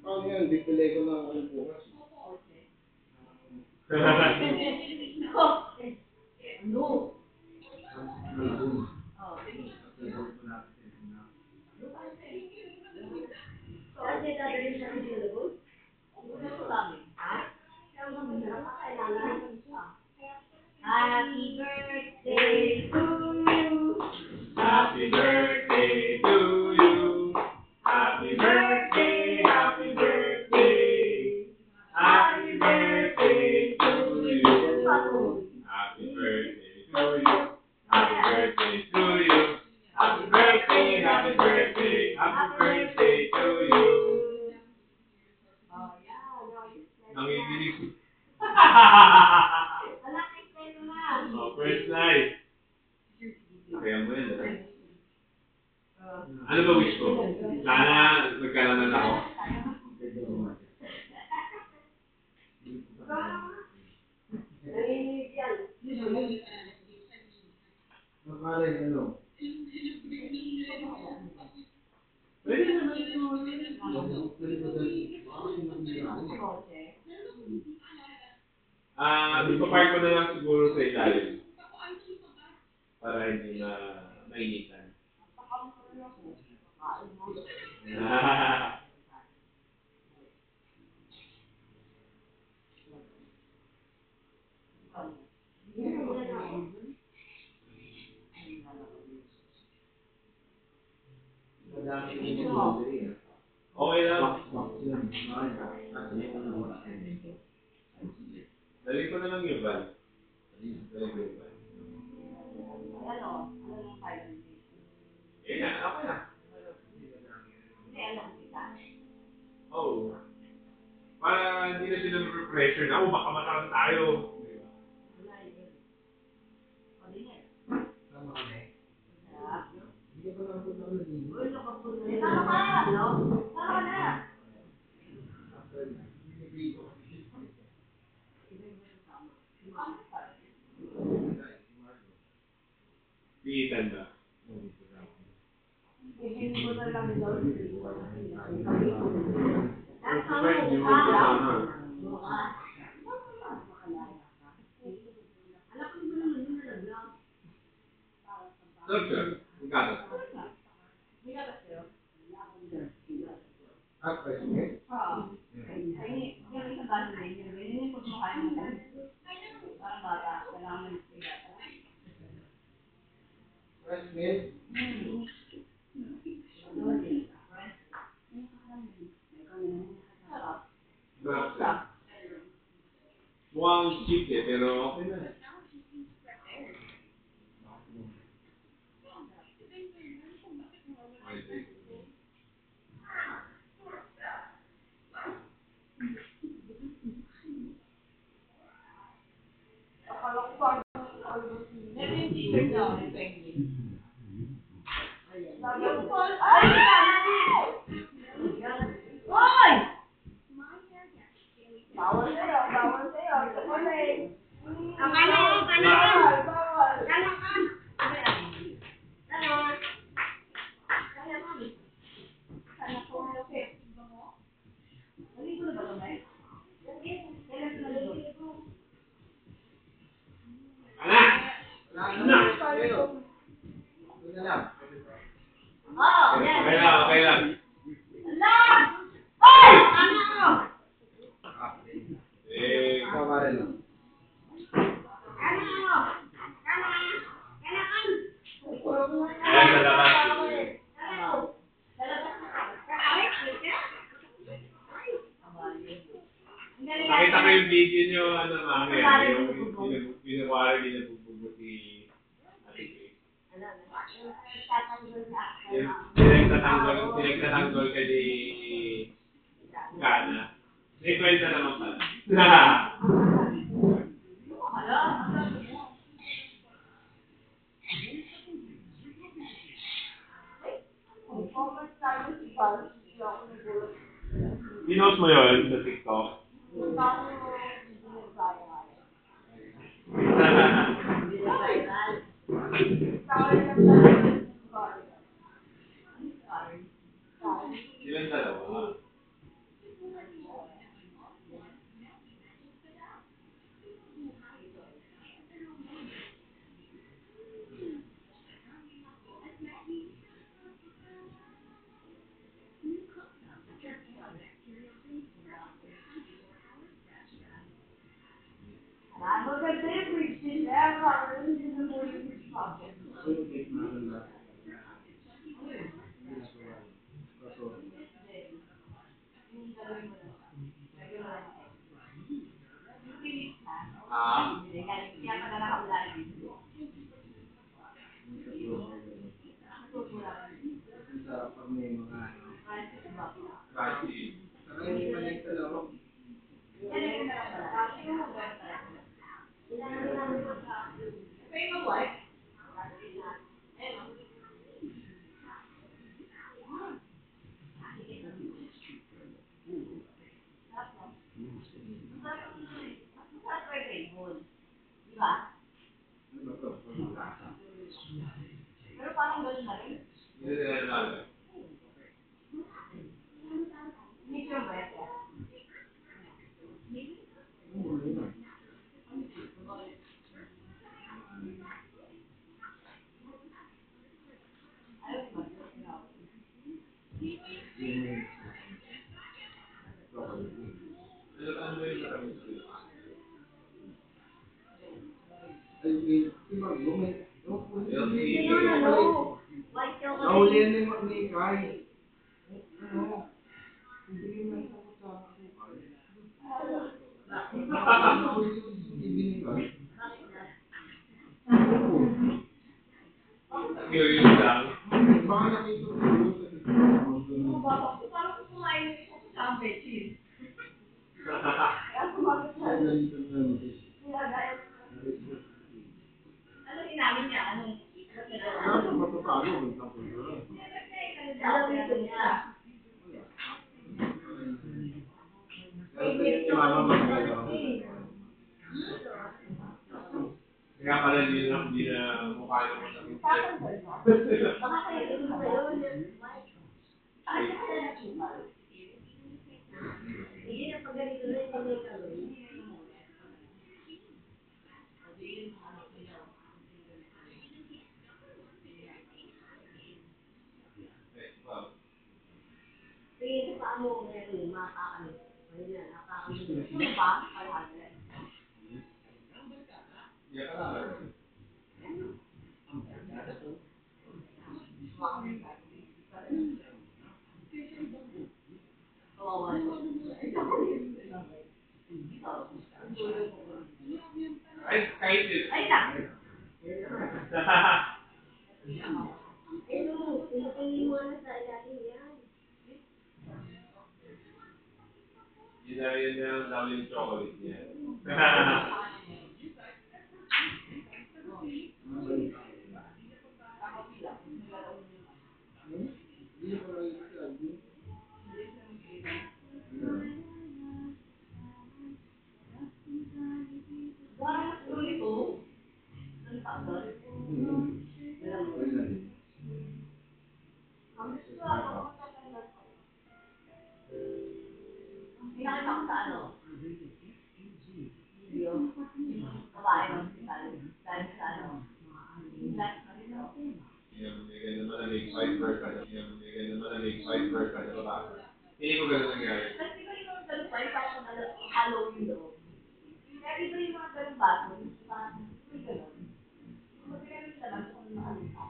Paano yan? Bibili ko ng ano bukas. Ano? Happy birthday to you. Happy birthday to you. Happy birthday, happy birthday. Happy birthday to you. Happy birthday to you. Happy birthday to you. Happy birthday, happy birthday. Happy birthday to you. Nanginginig. Oh, first night. Kaya mo yan, ano ba wish ko? Sana magkalaman ako. Nakarin, ano? Pwede naman ipapark ko na lang siguro sa ilalim. Para hindi na mainitan. Okay lang. Dali ko na lang yung van. Dali ko yung van. Eh na, okay na. Oo. Para hindi na sila pressure na, baka mataran tayo. Tama kami. Hindi ka pa lang punta ko na dito. Tama ka, no? Tama na. Biitan ba? Hindi mo na lang doon. Hindi mo kasama. Doctor, magkakatas ko. Ah, president? Oo. Ay, yung isang gano'n na yun. Yung pag mukha mo na. Parang bata. Kailangan mo President? Mukhang cheap eh, pero okay na. Okay lang. Ikaw ka rin. Ayan, sa labas. Nakita ko yung video nyo, ano, mami, yung binukwari, binabugbog si Ate Kay. Pinagtatanggol ka ni Gana. May kwenta naman pala. Pinost mo yun sa TikTok? Yung dalawa. Maganda yung bridge nila. Parang hindi na mo yung bridge pocket. Ano yung cake na ganda? Ginagawa. Kaso, Yung gagawin mo lang. Gagawin mo lang. Yung finish na. Ah? Kaya pala nakawala dito. yung katulog ay gano'n. Natutulak. Ang sarap pag may mga ano. Right, diba? Crunchy. Saka yung maliit na loob. Yan yung meron pala. Tapos yung mga meron pala. Pwede mo wipe? Ayun. Masarap pa yung table. Di ba? Ano ba ito? Ang lasa. Pero parang gano'n na rin. Hindi nila natin. Mix yung wet. Ano yun? Ayun ba? Yung may chocolate. Ano ba yung maraming sila? Ay, si Margo, may... Yung ano, white chocolate. Nahuli yan ni Kai. Ano? Hindi yung may takot sa asukal. Nahuli sa CCTV ni Kai. Curious lang. Baka nakita ko yun sa CCTV. Parang kumain yung isa sa bedsheet. Kaya sumagot siya. Nagalitan na nito. Ano inamin niya? Anong Kaya sa matatalo, ganitang ko yun. Pero sa yung mama magkala ako. Kaya pala hindi na mukha naman kami. Baka kayo din ba yun? Ay, kasi nakipal. Hindi na pag ganito rin, hindi na gawin. Tingin sa paano ngayon, makakano. Ayun na, nakakano. Sino pa? Kalahati. Kaya ka lang. Kawawa yun. Ay, kahit din. Ay na! Yun na yung dami yung chocolate niya. Hindi ko lang yung sabi. Parang mas ulit ito. Ang takot. Ang gusto ako. Pinakita ko sa ano? Video. Babae ng hospital. Dahil sa ano? Last na rin ako. Pinamamigay naman na may 5% pinamamigay naman na may 5% na bata. Hindi ko ganun nangyari. Kasi iba yung mga ganun pa, yung parang Halloween daw. Kaya iba yung mga ganun bago, parang may ganun. Kapag ganun sila lang, kung nakalupa.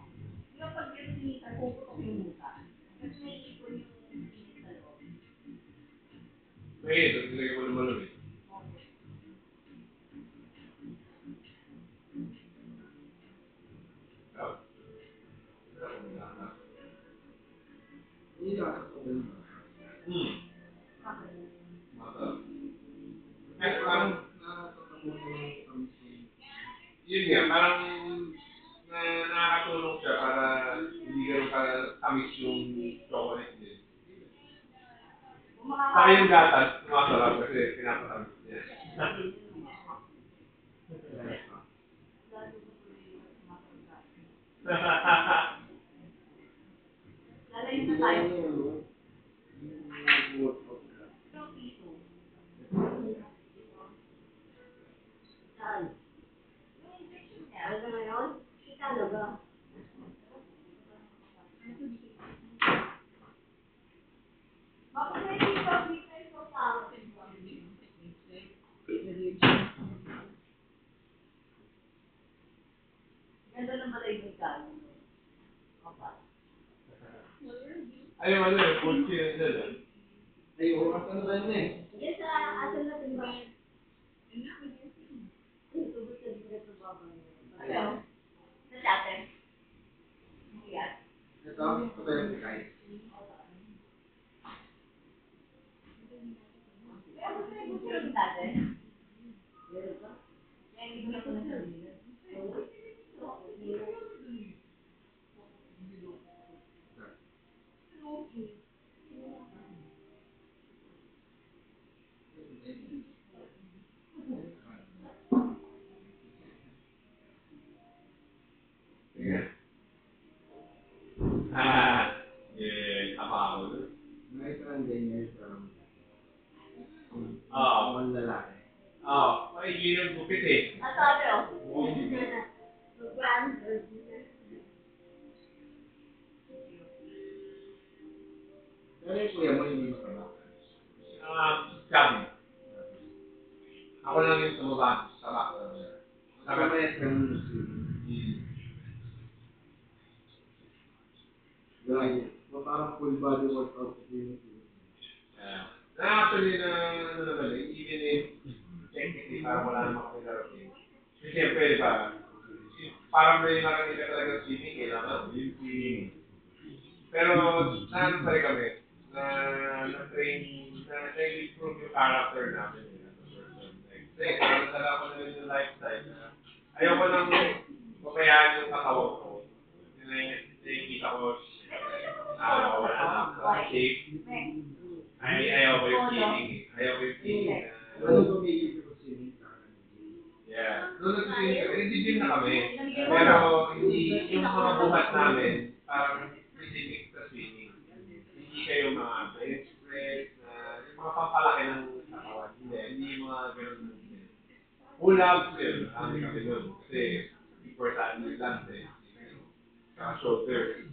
Yung pag yung sinisan, puputok yung muka. Kasi may ipon yung sinis sa loob. May ito, nilagay ko ng malamig. Hindi yata sa ganun. Mata. Ay, Ay, parang parang, nakakatawa ko lang kami sa yun nga, parang nakakatulong siya para hindi ganun ka-tamis yung chocolate din. Saka yung gatas, masarap kasi pinapatamis niya. Lalayo na tayo. Ay, yung ano yun, food chain na dyan. Ay, oras na ba yun eh? Yes, asan na timbangan? Ano? Sa chatter? Yes. Ito, ito ba yung kahit? Kaya gusto niyo gusto yung chatter? Kaya hindi ko na ito nasabihin. Sige. Tama ako dun. May transgender from Oo. mga lalaki. Oo. Maigi ng gupit eh. At sabi, oh. Pero yung kuya mo hindi mataba. Chubby. Ako lang yung tumaba sa baka. Saka may friend mo si Gaya. Parang full body workout sa clinic. Actually, ano naman eh, even if technically parang wala naman kami laro. Siyempre, di ba, parang may marami ka talaga swimming, kailangan yung swimming. Pero, saan pa rin kami, na-train, na-improve yung character namin. Kasi, parang dala ko na rin yung lifestyle. Ayoko nang pabayaan yung katawan ko. Nakikita ko, wala na, safe. Ayaw ko yung feeling. Ayaw ko yung feeling. Ano tumigil ko swimming sa akin? Yeah. Doon nagsisiming kami. Nag-gym na kami. Pero hindi yung mga buhat namin, parang specific sa swimming. Hindi kayo mga bench press, yung mga pampalaki ng katawan. Hindi yung mga ganun movement. Pull-ups yun. Kami kami doon. Kasi important yung lungs eh. Saka shoulder.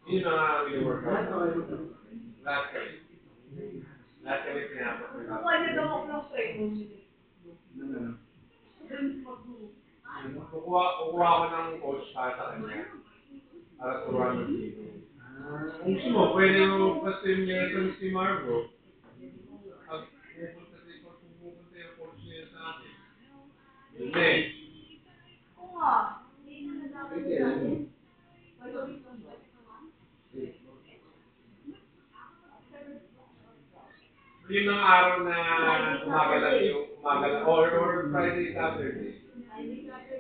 Yun yung mga workout. Lahat kami. Lahat kami pinapos. Pwede daw ako ng training. Kukuha ko ng coach para sa kanya. Para turuan ng swimming. Kung gusto mo, pwede mo pa-swim niya ito si Margo. Pag pupunta yung coach niya sa akin. Hindi. Oo nga. Hindi na nagkakaroon. Yung mga araw na umaga lang yung umaga lang. Or Friday, Saturday. Twice a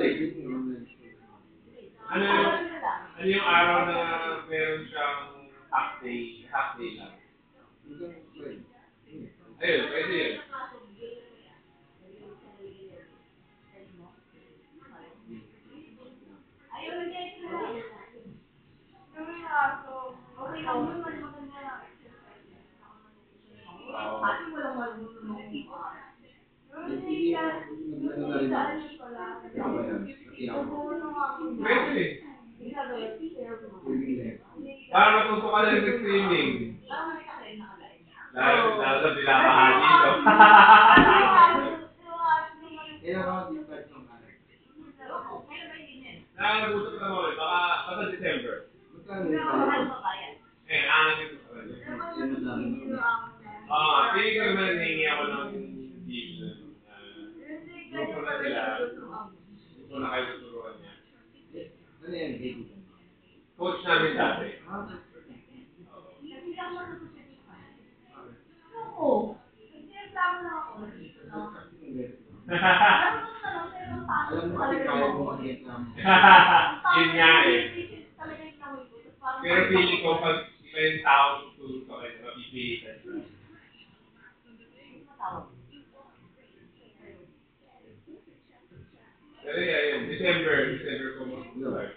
day. Ano yung araw na meron siyang half day lang? Ayun, pwede yun. Ayaw na niya ito. Yung aso. Okay lang yun. Maganda lang exercise. Ate mo lang marunong yung Pwede. Para matuto ka na rin sa swimming. Lalo sa bilabahan dito. Nakakagutot na mo eh. Baka December. Aangat ito sa kanya. Pili ko naman nangingi ako ng deal. Grupo na sila. Ito na kayo tuturuan niya. Coach namin dati. Oo. Nagreklamo na ako. Alam mo kasi kaya mo mag-reklamo. Yun nga eh. Pero feeling ko pag iba yung tao tutulong sa kanya, mapipilitan siya. Pero yun, December ko mag-start.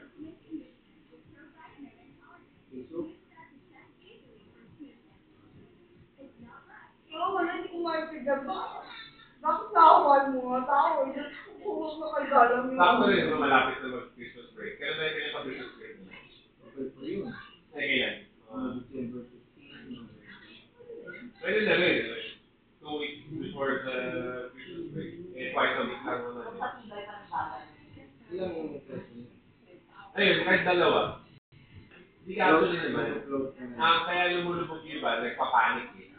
Oo, wala, hindi ko maipigan ba? Bakit nakawal mo nga tao? Huwag na kayo galang yun. Sakto rin naman malapit na mag-Christmas break. Kailan ba yung Christmas break mo? Okay po yun. Ay, kailan? December 15. Pwede na rin. 2 weeks before the Christmas break. Twice a week lang naman. Patibay pa ng bagay. Ilang session? Ayun, kahit dalawa. Hindi ka actually naman. Kaya lumulubog yung iba, nagpapanik eh.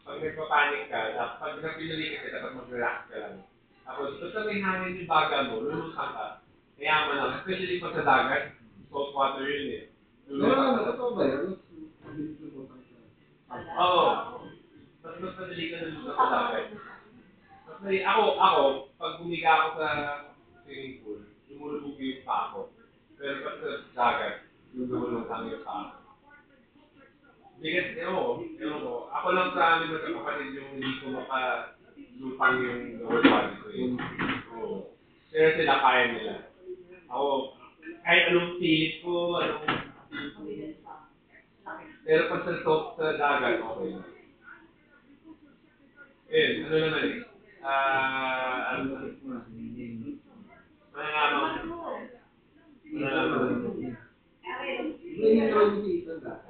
Pag nagpapanik ka, pag napinuli ka, dapat mag-relax ka lang. Tapos, basta may hangin yung baga mo, lulusan ka. Kaya mo lang, especially pag sa dagat, salt water yun eh. Lulusan ka. Totoo ba yun? Mabilis lumutan ka. Oo. Mas madali ka lulusan sa dagat. Ako, pag bumiga ako sa swimming pool, lumulubog yung pa ako. Pero pag sa dagat, lumulutang yung pa ako. Because, ewan ko, ako lang sa amin magkakapatid yung hindi ko makalutang yung lower body ko eh. Oo. Pero sila kaya nila. Ako, kahit anong pilit ko, pero pag sa dagat, okay na. Ano naman eh. Malalaman mo. Hindi yung road mo si Ethan dati.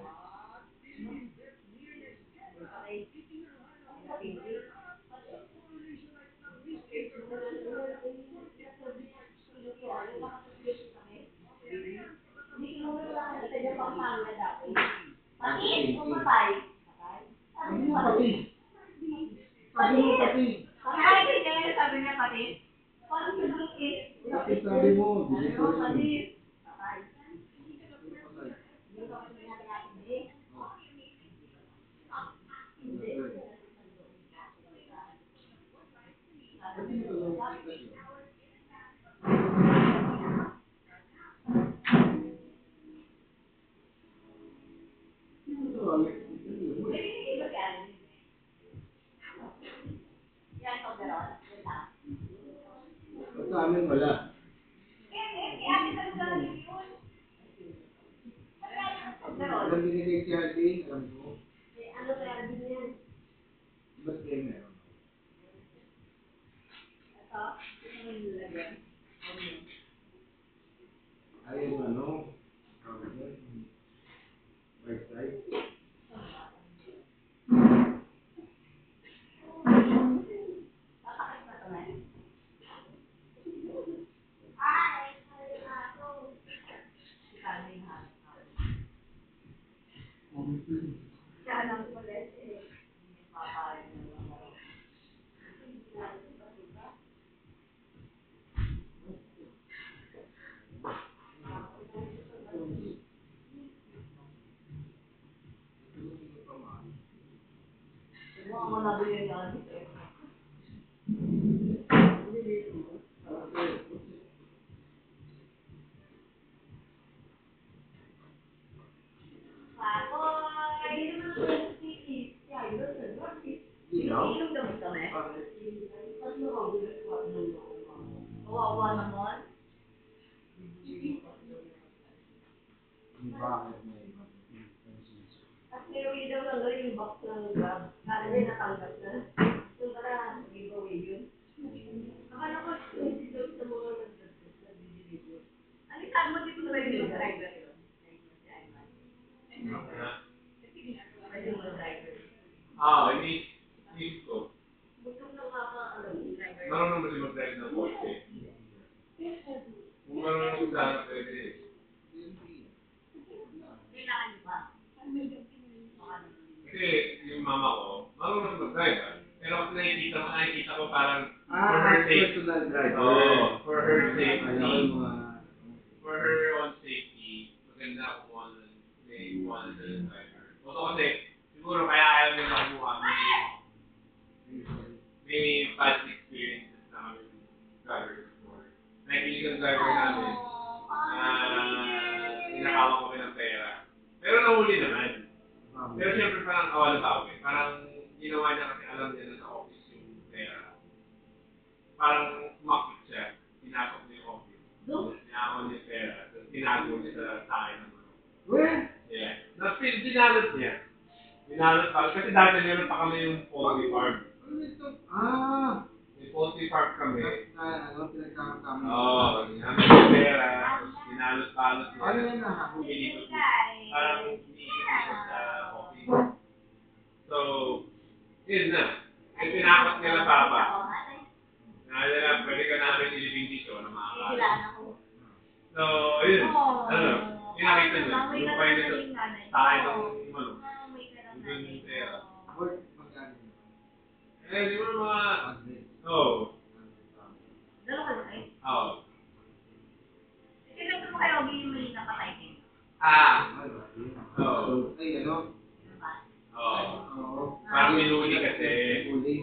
Sabi mo, sa amin wala. Alam binigay si Hardy, alam ko. Ba't kayo meron? Ayun right side. Kawawa naman. Bakit may At may daw lang yung box ng grab. Kala niya natanggap na. Yung pala, giveaway yun. Akala ko, hindi daw sa mga nag-deliver. Ano sabi mo dito sa driver yun? Inisip ko. Marunong ba siya mag-drive ng kotse? Kung marunong ko sana pwede eh. Kailangan niyo ba? Kasi yung mama ko, marunong siya mag-drive ah. Pero kung nakikita ko parang for her safety. personal driver. Oo, for her safety. For her own safety, maganda kung may kuha na siya ng driver. Also kasi, siguro kaya ayaw niya nakuha may past experiences na kami ng driver before. Like yung isang driver namin, ninakawan kami ng pera. Pero nahuli naman. Pero syempre parang awa ng tao eh. Parang ginawa niya kasi alam niya na sa office yung pera. Parang makit siya. Pinasok niya yung office. Ninakawan niya yung pera. Tapos tinago niya sa akin ng mga. Yeah. Dinalot niya. Dinalot pa. Kasi dati meron pa kami yung poultry farm. May poultry farm kami. Pinagkakasama. Oo. Namin yung pera. Tapos dinalot-balot niya. Ano yan na? Pinipot niya. Parang iniikot sa office. So, yun na. Ay pinakot nila papa. Pwede ka namin ilibing dito na makakala. So, yun. Pinakita nyo, Nangamoy yung ka kayo ng nito, naling nanay. sa akin Oo. ng ano, Nangamoy ka ng yung nanay. pera. Oo. Worth magkano yun? Eh, di mo na mga, 100. oo, Dalo ka lang eh. oo. Sino mo kayo bili na patay din? Ah, Ay, grabe. oo, Ay, ano? oo. Oo. Parang minuli kasi, Huli.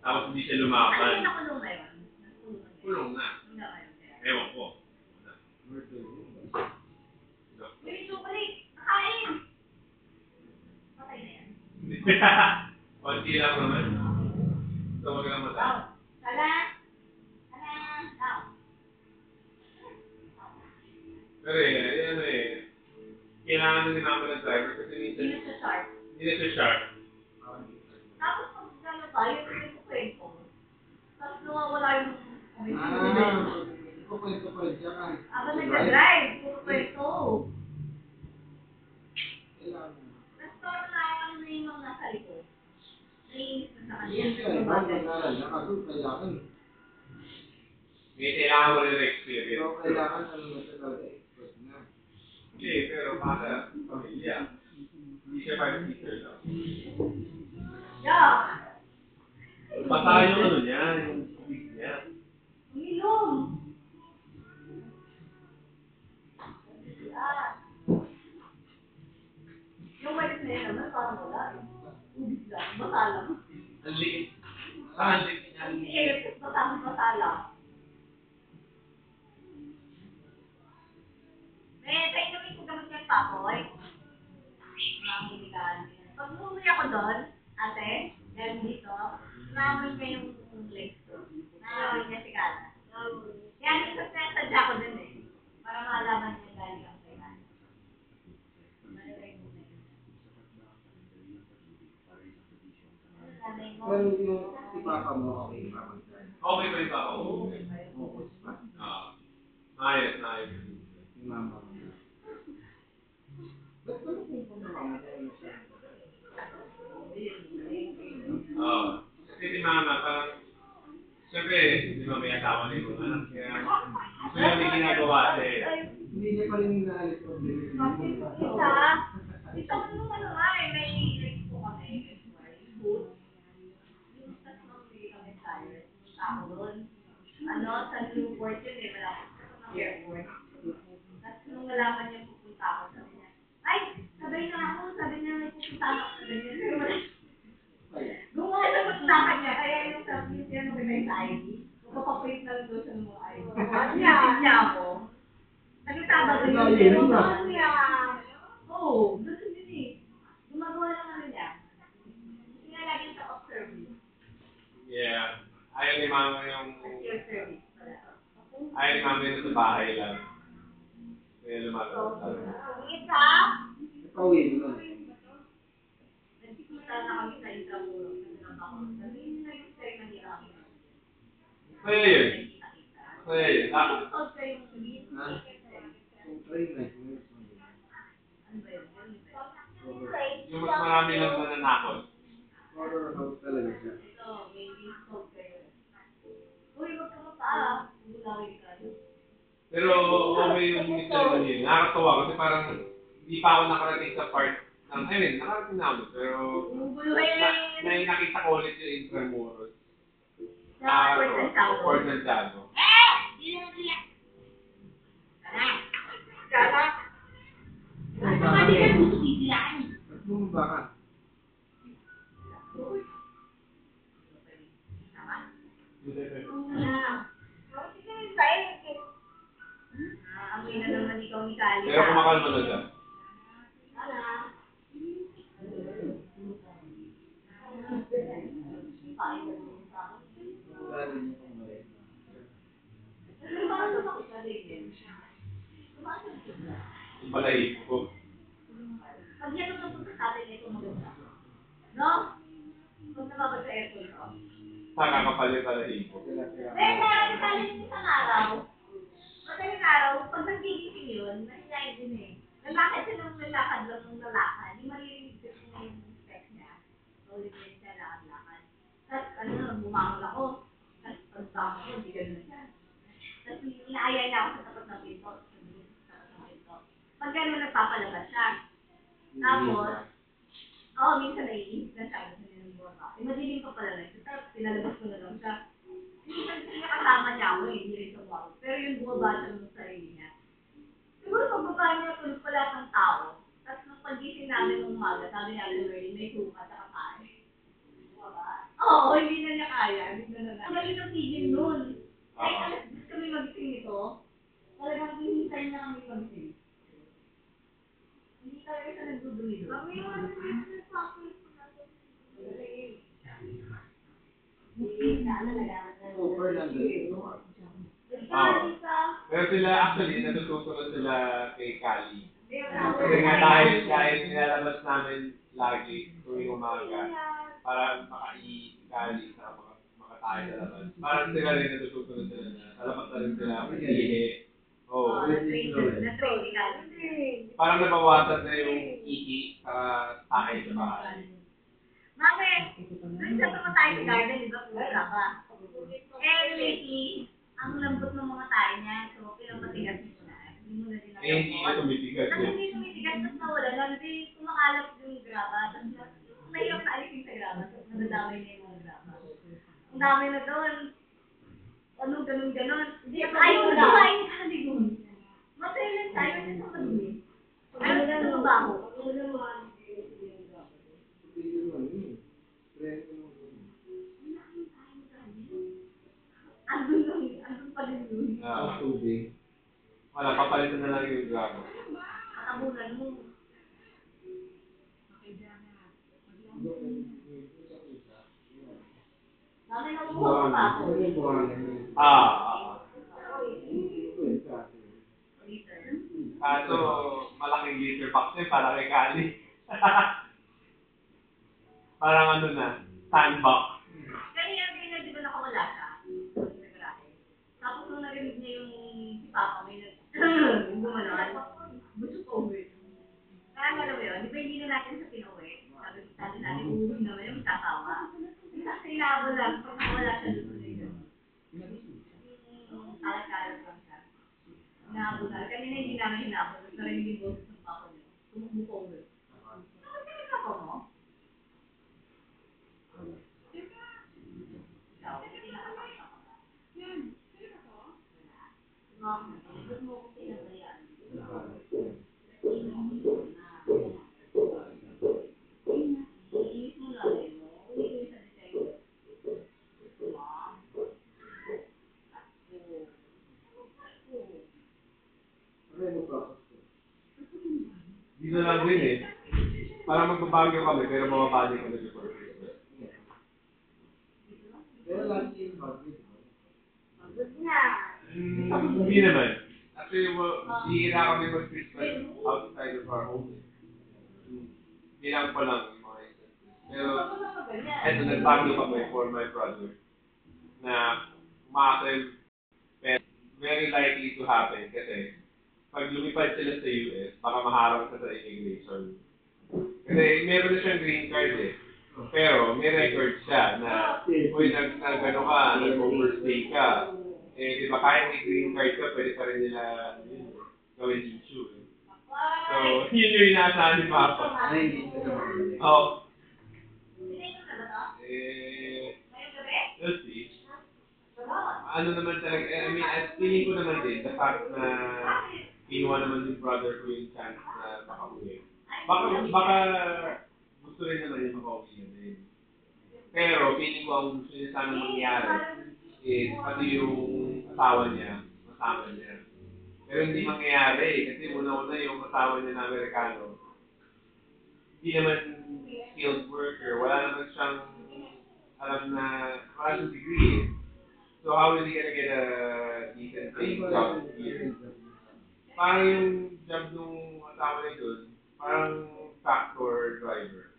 tapos hindi siya Ano lumaban. yung nakulong ngayon? Nakulong ngayon. Kulong na. Hanggang ngayon. kaya. Ewan ko. Worth it. Yung chocolate! Nakain! Patay na yan. Konti lang naman. Tawag lang mata. Down. Sala! Sala! Down. Pero ano kailangan na ni mama ng driver kasi Hindi minsan na siya sharp. hindi na siya sharp. Tapos pag gano'n tayo, yung kwento. Tapos nawawala yung Ikukwento pa rin siya kahit. Habang nag-drive, puro kwento. Kailangan. Restore na ako na yung mga nasa likod. Naiinis na sa kanya. Ayun siya, ibang mag-aaral na kaso kailangan. May kailangan mo rin ng experience. Pero kailangan ano na siya talaga expert na. Hindi, pero para pamilya. Hindi siya 5-seater lang. Yeah! Basta yung ano niya, yung kubig niya. Uminom! Ah. Yung walis na yun naman, parang wala. Ubig lang, basa lang. Ang liit. Saan liit niya? Ang liit, basa lang. Tayo naman kung gamit yung papoy. Mamilikan. Pag umuwi ako doon, ate, galing dito, namin niya yung legs ko. Namin niya si Kala. Yan, isang nasadya ko dun eh. Para malaman niya galing ako kay Kala. Pero yung si Papa mo, okay pa man. Okay pa yung papa ko. Focus pa. Ayos. Si Mama mo. Ba't ba napupunta Mama mo siya? Kasi si mama, parang, siyempre, di ba may asawa na yung anak, kaya, gusto niya may ginagawa Hindi niya pa rin naalis ko. Isa ko nung ano nga eh, may legs ko kami. Food. Yung tatlong may kami tayo. Ako doon. Ano, sa Newport yun eh, malapit sa airport. Tapos nung nalaman niya pupunta ako, sabi niya, ay, sabay na ako, sabi niya may pupunta ako. Sabi niya, pero wala. Gumawa siya maglakad niya, kaya yung sabi niya nung may ID, magpapaprint na doon sa mga ID. Pinapit niya ako. Nagkataba doon yung pero niya. Oo, doon din eh. Gumagawa lang ano niya. Hindi nga lagi sa observing. Yeah. Ayaw ni mama yung, Your service pala. ayaw ni mama yung sa bahay lang. Kaya So, lumalabas sabi. isa, Ipawin mo. nagkikita na kami sa Intramuro. Sabi niya yung sir na hirap. Kaya yun. Nagkita-kita. Kaya yun. Solve kayo yung sabihin. Ha? Kung try na, Ano ba yun? Ganun ba yun? Yung mas marami lang nananakot. horror house talaga siya. Ito, maybe solve kayo. Uy, wag ka mapaa. Gulawin ka. Pero okay yung mystery nila. Nakakatawa kasi parang hindi pa ako nakarating sa part ng, nakarating na ako. Pero nakita ko ulit yung Intramuros. Sa Portansado. Portansado. Kala? Ano ka din ang gusto biglaan? Ba't bumaba ka? Amoy na naman ikaw ni Kali. Pero kumakalma na siya. Lalo niyo kung mali. Yung balahibo ko. Pag yan ang napunta sa atin, ito maganda. No? Kung nababag sa aircon ko. Nakakapal yung balahibo. Meron sa atin isang araw. Madaling araw, pag nagigising yun, nahihayin din eh. Lalakad siya ng lalakad lang ng lalakad. Hindi maririnig ko yung specs niya. So, ulit din siya lakad-lakad. Tapos, bumangon ako. Tapos, pagbangon ko, hindi ganun siya. Tapos, inaaya niya ako sa tapat ng pinto. Sabi niya sa tapat ng pinto. pag gano'n nagpapalabas siya. Tapos, oo, minsan naiinis na siya. Gusto niya ng baba. Eh, madilim pa pala lang. Tapos, pinalabas ko na lang siya. Minsan kasi nakasama niya ako eh, hindi rin sa wow. Pero yung bumaba siya ng sarili niya. Siguro pagbaba niya, tulog pa lahat ng tao. Tapos nung pagising namin ng umaga, sabi niya, Merlin, may suka at kakain. Oo, hindi na niya kaya. Ang galing ng tigil nun. Kahit alas 10 kami magising nito, talagang hinihintay niya kami magising. Hindi talaga siya nagdudumi doon. Kami yung nagpapalito ko natin. Over lang din. Pero sila, actually, natututo sila kay Kali. Kasi nga dahil nilalabas namin lagi tuwing umaga para makai-Kali sa makatayo sa labas. Parang sila rin natututo sila na sa labas na rin sila mag-ihi. Oo. Parang nabawasan na yung ihi sa tayo sa bahay. Mami, doon siya tumatay sa garden, di ba? Pura ka. Eh, lately, ang lambot ng mga tayo niya, so pinapatigas nito na. Hindi mo na din Eh, hindi na tumitigas Kasi eh. hindi tumitigas, tapos nawala lang. Hindi kumakalap yung graba. Tapos mahirap na alisin sa graba. Tapos nadadamay na yung mga graba. Ang dami na doon. Ano, ganun. Ayaw na kumain sa haligon. Matrailan tayo din sa madumi. Ayaw na sa mabaho. Andun pa din yun. Wala, papalitan na lang yung grabo. Katabunan mo. Dami na umuha pa ako. Kaso, malaking glitter box yun para kay Kali. Parang ano na, sandbox. Kanina, di ba nakawala siya? Sa garahe. Tapos nung narinig niya yung si Papa, may yung gumanon. Gusto ko uwi. Kaya alam mo yun, di ba hindi na natin sa pinuwi? Sabi natin, uuwi naman yung magkakawa. Kasi inaabot lang, pag nakawala siya doon na yun. Kalat-kalat lang siya. Inaabot lang. Kanina hindi namin inaabot. Narinig yung boses ng Papa niyo. Tumakbo ko uwi. Ano ka yung Papa mo? Dito lang din eh. Parang magbabagyo kami, pero mababali kami before Christmas. Hindi naman. Actually, hihira kami mag-Christmas outside of our home. Bilang pa lang yung mga instances. Pero, eto, nagbagyo kami for my project na massive, very likely to happen kasi pag lumipad sila sa US, baka maharap ka sa immigration. Kasi meron na siyang green card eh. Pero may record siya na, uy, nag-ano ka, nag-overstay ka. Eh, di ba, kahit may green card ka, pwede pa rin nila gawin issue. Eh. So, yun yung inaasahan ni Papa. Oo. Let's see. Ano naman talaga, I mean, feeling ko naman din, the fact na kinuha naman yung brother ko yung chance na makauwi. Baka gusto rin naman yung makauwi yun din. Pero feeling ko ang gusto niya sana mangyari is pati yung asawa niya, masama niya. Pero hindi mangyayari eh, kasi una-una yung asawa niya na Amerikano, hindi naman skilled worker, wala naman siyang alam na, wala siyang degree eh. So how is he gonna get a decent paying job here? Parang yung job nung asawa niya doon, parang tractor driver.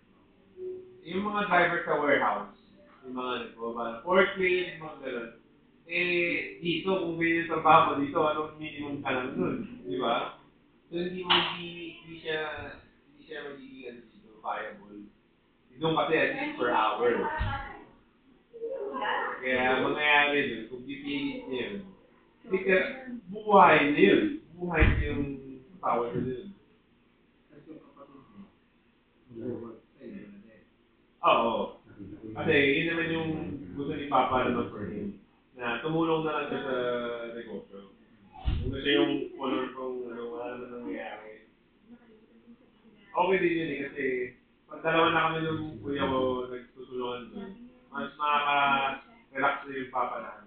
Yung mga driver sa warehouse, yung mga nagbaba ng forklift, yung mga gano'n. Eh, dito, kung ganyan sa trabaho dito, anong minimum ka lang nun, di ba? So hindi siya magiging viable. Doon kasi at least per hour. Kaya mangyayari dun, kung pipilit niya yun, buhay niya yun. Buhay niya yung power na yun. Oo. Kasi yun naman yung gusto ni Papa naman for him. Na tumulong na lang siya sa negosyo. Kung gusto yung color kung ano, wala naman nangyayari. Okay din yun eh, kasi pag dalawa na kami nung kuya ko nagtutulungan doon, mas makaka-relax na yung Papa namin.